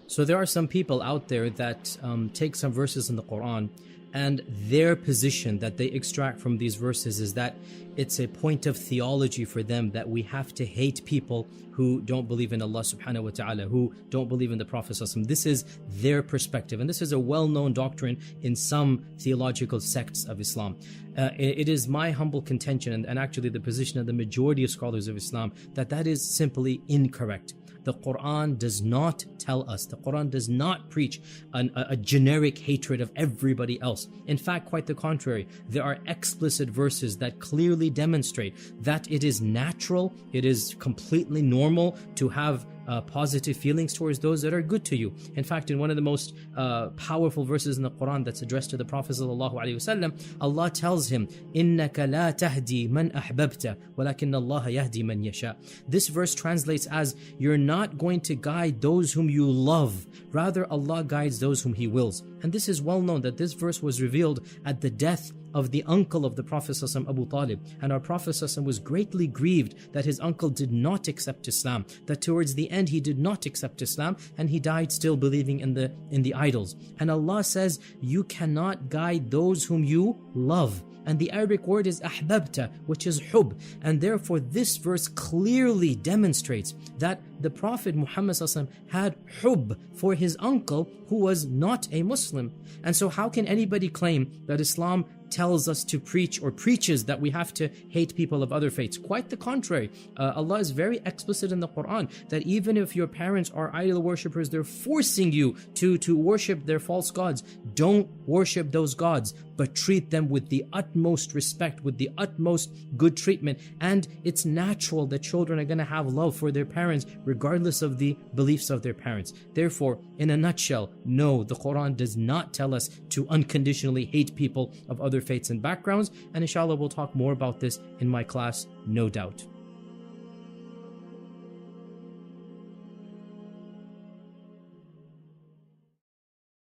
So there are some people out there that take some verses in the Quran, and their position that they extract from these verses is that it's a point of theology for them that we have to hate people who don't believe in Allah subhanahu wa ta'ala, who don't believe in the Prophet sallallahu alaihi wasallam. This is their perspective, and this is a well-known doctrine in some theological sects of Islam. It is my humble contention, and actually the position of the majority of scholars of Islam, that that is simply incorrect. The Quran does not tell us, the Quran does not preach a generic hatred of everybody else. In fact, quite the contrary. There are explicit verses that clearly demonstrate that it is natural, it is completely normal to have positive feelings towards those that are good to you. In fact, in one of the most powerful verses in the Quran that's addressed to the Prophet ﷺ, Allah tells him, إِنَّكَ لَا تَهْدِي مَنْ أَحْبَبْتَ وَلَكِنَّ اللَّهَ يَهْدِي مَنْ يَشَاءُ. This verse translates as, you're not going to guide those whom you love, rather Allah guides those whom He wills. And this is well known that this verse was revealed at the death of the uncle of the Prophet ﷺ, Abu Talib. And our Prophet ﷺ was greatly grieved that his uncle did not accept Islam, that towards the end he did not accept Islam, and he died still believing in the idols. And Allah says, you cannot guide those whom you love. And the Arabic word is ahbabta, which is hub. And therefore this verse clearly demonstrates that the Prophet Muhammad ﷺ had hub for his uncle who was not a Muslim. And so how can anybody claim that Islam tells us to preach or preaches that we have to hate people of other faiths? Quite the contrary. Allah is very explicit in the Quran that even if your parents are idol worshippers, they're forcing you to worship their false gods. Don't worship those gods, but treat them with the utmost respect, with the utmost good treatment. And it's natural that children are going to have love for their parents regardless of the beliefs of their parents. Therefore, in a nutshell, no, the Quran does not tell us to unconditionally hate people of other faiths and backgrounds. And inshallah, we'll talk more about this in my class, no doubt.